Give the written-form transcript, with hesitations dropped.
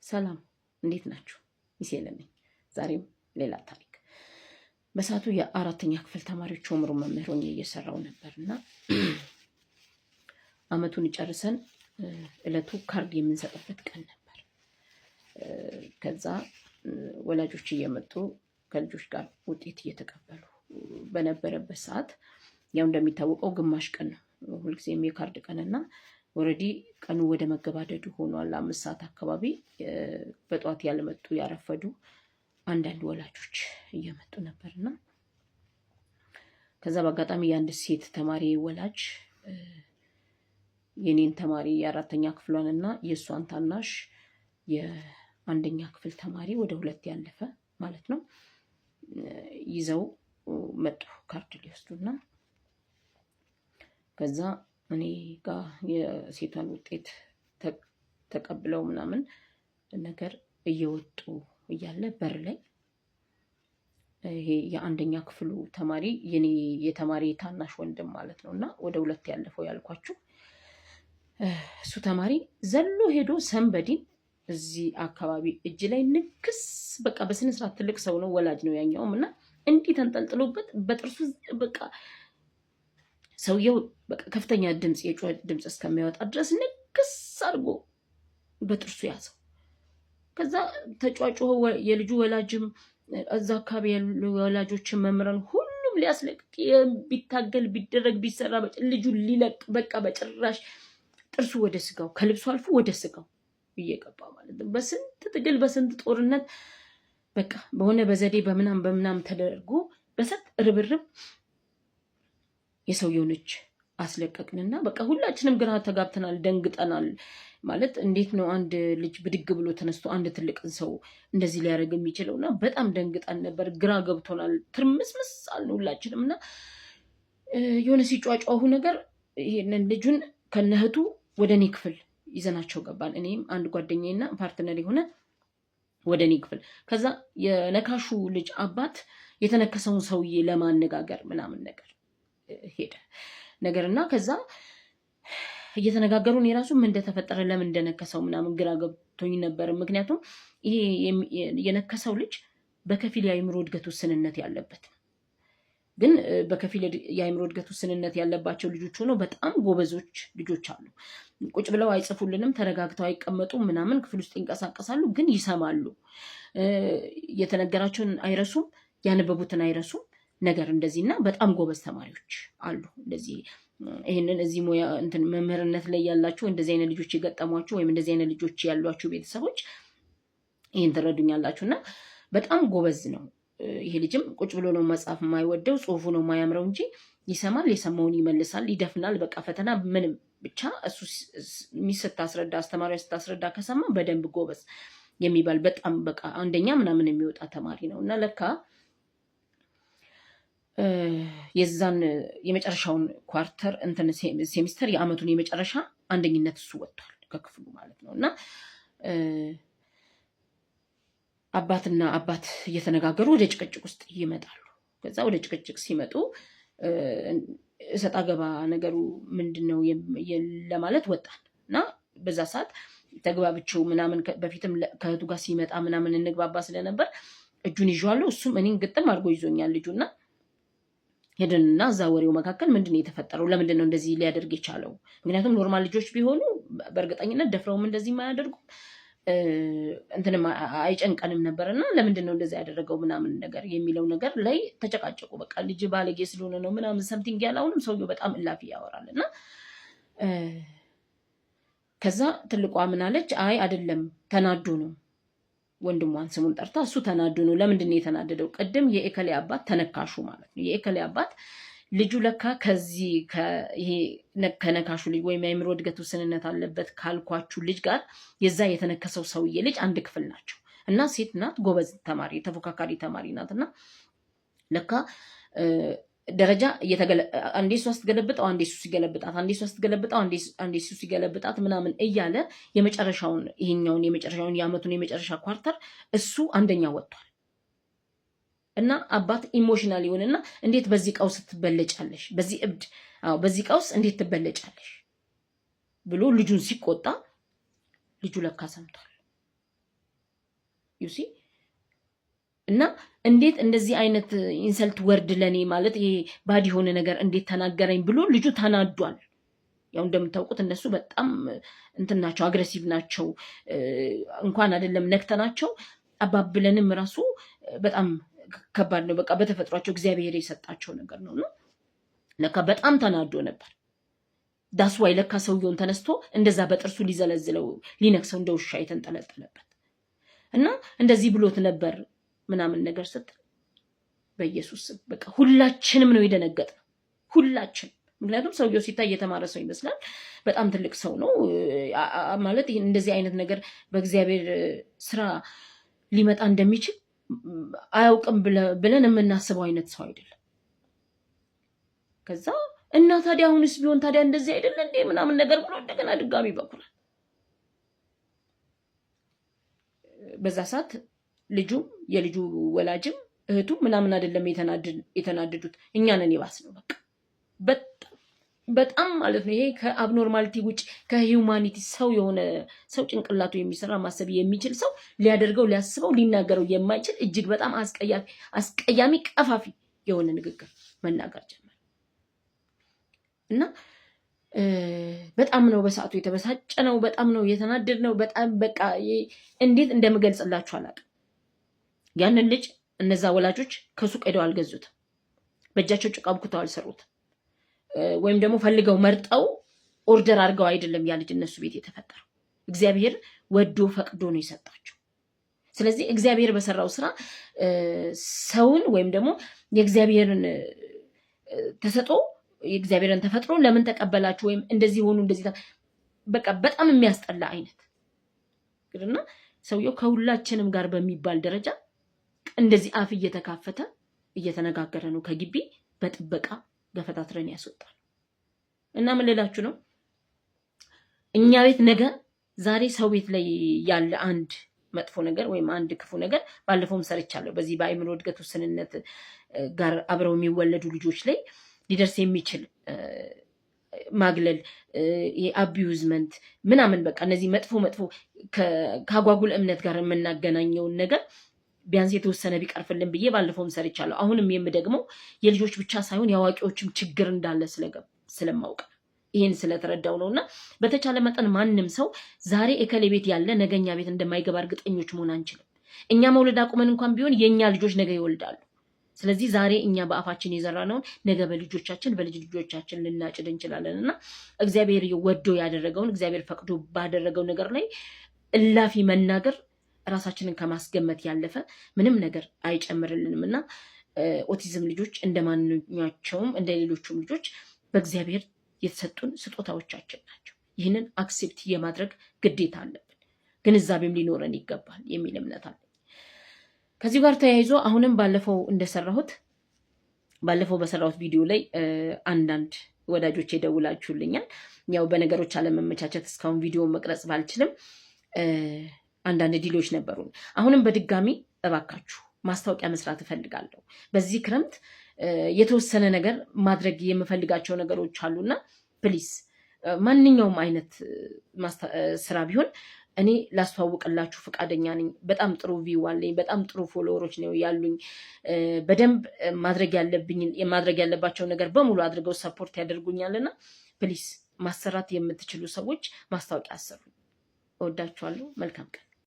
ሰላም እንዴት ናችሁ? ሚሴል ነኝ። ዛሬም ሌላ ታሪክ። በሰዓቱ የአራተኛ ክፍል ተማሪዎች ሆምሩ መምህር ሆኜ እየሰራው ነበርና አመቱን ጨርሰን እለቱ ካርድ የምንሰጥበት ቀን ነበር። ከዛ ወላጆች እየመጡ ከልጆች ጋር ውጤት እየተቀበሉ በነበረበት ሰዓት ያው እንደሚታወቀው ግማሽ ቀን ነው ሁልጊዜም የካርድ ቀንና ኦሬዲ ቀኑ ወደ መገባደዱ ሆኗል። 5 ሰዓት አካባቢ በጧት ያልመጡ ያረፈዱ አንዳንድ ወላጆች እየመጡ ነበርና ከዛ በአጋጣሚ የአንድ ሴት ተማሪ ወላጅ የኔን ተማሪ የአራተኛ ክፍሏንና የሷን ታናሽ የአንደኛ ክፍል ተማሪ ወደ 2 ያለፈ ማለት ነው ይዘው መጡ ካርድ ሊወስዱና ከዛ እኔ ጋር የሴቷን ውጤት ተቀብለው ምናምን ነገር እየወጡ እያለ በር ላይ ይሄ የአንደኛ ክፍሉ ተማሪ የኔ የተማሪ ታናሽ ወንድም ማለት ነውና ወደ 2 ያለፈው ያልኳችሁ እሱ ተማሪ ዘሎ ሄዶ ሰንበዲን እዚህ አካባቢ እጅ ላይ ንክስ በቃ በስነ ስርዓት ትልቅ ሰው ነው ወላጅ ነው ያኛውምና እንዲህ ተንጠልጥሎበት በጥርሱ በቃ ሰውየው በቃ ከፍተኛ ድምጽ የጩኸት ድምጽ እስከሚያወጣ ድረስ ንክስ አድርጎ በጥርሱ ያዘው። ከዛ ተጫጫሁ የልጁ ወላጅም እዛ አካባቢ ያሉ ወላጆችን መምረን ሁሉም ሊያስለቅቅ ቢታገል ቢደረግ ቢሰራ ልጁ ሊለቅ በቃ በጭራሽ ጥርሱ ወደ ስጋው ከልብሱ አልፎ ወደ ስጋው እየገባ ማለት ነው። በስንት ትግል በስንት ጦርነት በቃ በሆነ በዘዴ በምናም ተደርጎ በሰት ርብርብ የሰውየውን እጅ አስለቀቅንና በቃ ሁላችንም ግራ ተጋብተናል፣ ደንግጠናል። ማለት እንዴት ነው አንድ ልጅ ብድግ ብሎ ተነስቶ አንድ ትልቅን ሰው እንደዚህ ሊያደርግ የሚችለውና በጣም ደንግጠን ነበር፣ ግራ ገብቶናል፣ ትርምስምስ አልን ሁላችንምና የሆነ ሲጫጫሁ ነገር ይሄንን ልጁን ከነህቱ ወደኔ ክፍል ይዘናቸው ገባን። እኔም አንድ ጓደኛዬና ፓርትነር የሆነ ወደኔ ክፍል። ከዛ የነካሹ ልጅ አባት የተነከሰውን ሰውዬ ለማነጋገር ምናምን ነገር ሄደ ነገርና ከዛ እየተነጋገሩን የራሱ ምን እንደተፈጠረ ለምን እንደነከሰው ምናምን ግራ ገብቶኝ ነበር። ምክንያቱም ይሄ የነከሰው ልጅ በከፊል የአእምሮ እድገት ውስንነት ያለበት ግን በከፊል የአእምሮ እድገት ውስንነት ያለባቸው ልጆች ሆነው በጣም ጎበዞች ልጆች አሉ። ቁጭ ብለው አይጽፉልንም፣ ተረጋግተው አይቀመጡም ምናምን ክፍል ውስጥ ይንቀሳቀሳሉ፣ ግን ይሰማሉ። የተነገራቸውን አይረሱም፣ ያነበቡትን አይረሱም ነገር እንደዚህና በጣም ጎበዝ ተማሪዎች አሉ። እንደዚህ ይሄንን እዚህ ሙያ እንትን መምህርነት ላይ ያላችሁ እንደዚህ አይነት ልጆች የገጠሟችሁ ወይም እንደዚህ አይነት ልጆች ያሏችሁ ቤተሰቦች ይሄን ትረዱኛላችሁና በጣም ጎበዝ ነው። ይሄ ልጅም ቁጭ ብሎ ነው መጻፍ የማይወደው፣ ጽሁፉ ነው የማያምረው እንጂ ይሰማል፣ የሰማውን ይመልሳል፣ ይደፍናል። በቃ ፈተና ምንም ብቻ እሱ ስታስረዳ አስተማሪዋ ስታስረዳ ከሰማ በደንብ ጎበዝ የሚባል በጣም በቃ አንደኛ ምናምን የሚወጣ ተማሪ ነው እና ለካ የዛን የመጨረሻውን ኳርተር እንትን ሴሚስተር የአመቱን የመጨረሻ አንደኝነት እሱ ወጥቷል ከክፍሉ ማለት ነው። እና አባትና አባት እየተነጋገሩ ወደ ጭቅጭቅ ውስጥ ይመጣሉ። ከዛ ወደ ጭቅጭቅ ሲመጡ እሰጥ አገባ ነገሩ ምንድነው ለማለት ወጣን እና በዛ ሰዓት ተግባብቼው ምናምን በፊትም ከእህቱ ጋር ሲመጣ ምናምን እንግባባ ስለነበር እጁን ይዤዋለሁ፣ እሱም እኔን ግጥም አድርጎ ይዞኛል ልጁና ሄደንና እዛ ወሬው መካከል ምንድነው የተፈጠረው? ለምንድነው እንደዚህ ሊያደርግ የቻለው? ምክንያቱም ኖርማል ልጆች ቢሆኑ በእርግጠኝነት ደፍረውም እንደዚህ የማያደርጉ እንትንም አይጨንቀንም ነበርና ለምንድነው እንደዚህ ያደረገው ምናምን ነገር የሚለው ነገር ላይ ተጨቃጨቁ። በቃ ልጅ ባለጌ ስለሆነ ነው ምናምን ሰምቲንግ ያላውንም ሰውየው በጣም እላፊ ያወራልና ከዛ ትልቋ ምን አለች? አይ አይደለም ተናዶ ነው። ወንድሟን ስሙን ጠርታ እሱ ተናዶ ነው። ለምንድን ነው የተናደደው? ቅድም የኤከሌ አባት ተነካሹ ማለት ነው። የኤከሌ አባት ልጁ ለካ ከዚህ ይሄ ከነካሹ ልጅ ወይም የአእምሮ እድገት ውስንነት አለበት ካልኳችሁ ልጅ ጋር የዛ የተነከሰው ሰውዬ ልጅ አንድ ክፍል ናቸው እና ሴት ናት፣ ጎበዝ ተማሪ ተፎካካሪ ተማሪ ናትና ለካ ደረጃ አንዴ እሷ ስትገለብጠው አንዴ እሱ ሲገለብጣት፣ አንዴ እሷ ስትገለብጠው አንዴ እሱ ሲገለብጣት ምናምን እያለ የመጨረሻውን ይሄኛውን የመጨረሻውን የአመቱን የመጨረሻ ኳርተር እሱ አንደኛ ወጥቷል። እና አባት ኢሞሽናል ይሆንና እንዴት በዚህ ቀውስ ትበለጫለሽ? በዚህ እብድ በዚህ ቀውስ እንዴት ትበለጫለሽ ብሎ ልጁን ሲቆጣ ልጁ ለካ ሰምቷል። ዩሲ እና እንዴት እንደዚህ አይነት ኢንሰልት ወርድ ለኔ ማለት ይሄ ባድ የሆነ ነገር እንዴት ተናገረኝ ብሎ ልጁ ተናዷል። ያው እንደምታውቁት እነሱ በጣም እንትን ናቸው፣ አግሬሲቭ ናቸው። እንኳን አይደለም ነክተናቸው አባብለንም ራሱ በጣም ከባድ ነው። በቃ በተፈጥሯቸው እግዚአብሔር የሰጣቸው ነገር ነውና ለካ በጣም ተናዶ ነበር። ዳስዋይ ለካ ሰውየውን ተነስቶ እንደዛ በጥርሱ ሊዘለዝለው ሊነክሰው እንደ ውሻ የተንጠለጠለበት እና እንደዚህ ብሎት ነበር ምናምን ነገር ስትል በኢየሱስ በቃ ሁላችንም ነው የደነገጥነው፣ ሁላችን። ምክንያቱም ሰውየው ሲታይ የተማረ ሰው ይመስላል። በጣም ትልቅ ሰው ነው ማለት እንደዚህ አይነት ነገር በእግዚአብሔር ስራ ሊመጣ እንደሚችል አያውቅም ብለን የምናስበው አይነት ሰው አይደለም። ከዛ እና ታዲያ አሁንስ ቢሆን ታዲያ እንደዚህ አይደለ እንዴ ምናምን ነገር ብሎ እንደገና ድጋሚ በኩራል። በዛ ሰዓት ልጁም የልጁ ወላጅም እህቱም ምናምን አይደለም የተናደዱት፣ እኛ ነን ይባስ ነው። በቃ በጣም ማለት ነው። ይሄ ከአብኖርማሊቲ ውጭ ከሂውማኒቲ ሰው የሆነ ሰው ጭንቅላቱ የሚሰራ ማሰብ የሚችል ሰው ሊያደርገው ሊያስበው ሊናገረው የማይችል እጅግ በጣም አስቀያሚ ቀፋፊ የሆነ ንግግር መናገር ጀመረ እና በጣም ነው በሰዓቱ የተበሳጨ ነው። በጣም ነው የተናደድ ነው። በጣም በቃ እንዴት እንደምገልጽላችሁ አላውቅም። ያንን ልጅ እነዛ ወላጆች ከሱቅ ሄደው አልገዙትም። በእጃቸው ጭቃ አብኩተው አልሰሩትም። ወይም ደግሞ ፈልገው መርጠው ኦርደር አድርገው አይደለም ያ ልጅ እነሱ ቤት የተፈጠረው። እግዚአብሔር ወዶ ፈቅዶ ነው የሰጣቸው። ስለዚህ እግዚአብሔር በሰራው ስራ ሰውን ወይም ደግሞ የእግዚአብሔርን ተሰጥኦ የእግዚአብሔርን ተፈጥሮ ለምን ተቀበላችሁ ወይም እንደዚህ ሆኑ እንደዚህ በቃ በጣም የሚያስጠላ አይነት ግርና ሰውየው ከሁላችንም ጋር በሚባል ደረጃ እንደዚህ አፍ እየተካፈተ እየተነጋገረ ነው ከግቢ በጥበቃ ገፈታትረን ያስወጣል። እና ምን ልላችሁ ነው እኛ ቤት ነገ ዛሬ ሰው ቤት ላይ ያለ አንድ መጥፎ ነገር ወይም አንድ ክፉ ነገር ባለፈውም ሰርቻለሁ። በዚህ በአእምሮ እድገት ውስንነት ጋር አብረው የሚወለዱ ልጆች ላይ ሊደርስ የሚችል ማግለል፣ የአቢዩዝመንት ምናምን በቃ እነዚህ መጥፎ ከአጓጉል እምነት ጋር የምናገናኘውን ነገር ቢያንስ የተወሰነ ቢቀርፍልን ብዬ ባለፈውም ሰርቻለሁ። አሁንም የምደግመው የልጆች ብቻ ሳይሆን የአዋቂዎችም ችግር እንዳለ ስለማውቅ ይህን ስለተረዳው ነውና በተቻለ መጠን ማንም ሰው ዛሬ እከሌ ቤት ያለ ነገኛ ቤት እንደማይገባ እርግጠኞች መሆን አንችልም። እኛ መውለድ አቁመን እንኳን ቢሆን የኛ ልጆች ነገ ይወልዳሉ። ስለዚህ ዛሬ እኛ በአፋችን የዘራነውን ነገ በልጆቻችን በልጅ ልጆቻችን ልናጭድ እንችላለን እና እግዚአብሔር ወዶ ያደረገውን እግዚአብሔር ፈቅዶ ባደረገው ነገር ላይ እላፊ መናገር ራሳችንን ከማስገመት ያለፈ ምንም ነገር አይጨምርልንም እና ኦቲዝም ልጆች እንደማንኛቸውም እንደ ሌሎቹም ልጆች በእግዚአብሔር የተሰጡን ስጦታዎቻችን ናቸው። ይህንን አክሴፕት የማድረግ ግዴታ አለብን፣ ግንዛቤም ሊኖረን ይገባል የሚል እምነት አለ። ከዚህ ጋር ተያይዞ አሁንም ባለፈው በሰራሁት ቪዲዮ ላይ አንዳንድ ወዳጆች የደውላችሁልኛል። ያው በነገሮች አለመመቻቸት እስካሁን ቪዲዮ መቅረጽ ባልችልም አንዳንድ ዲሎች ነበሩን። አሁንም በድጋሚ እባካችሁ ማስታወቂያ መስራት እፈልጋለሁ። በዚህ ክረምት የተወሰነ ነገር ማድረግ የምፈልጋቸው ነገሮች አሉና ፕሊስ ማንኛውም አይነት ስራ ቢሆን እኔ ላስተዋውቅላችሁ ፈቃደኛ ነኝ። በጣም ጥሩ ቪው አለኝ። በጣም ጥሩ ፎሎወሮች ነው ያሉኝ። በደንብ ማድረግ ያለባቸው ነገር በሙሉ አድርገው ሰፖርት ያደርጉኛልና ፕሊስ ማሰራት የምትችሉ ሰዎች ማስታወቂያ አሰሩ። እወዳችኋለሁ። መልካም ቀን።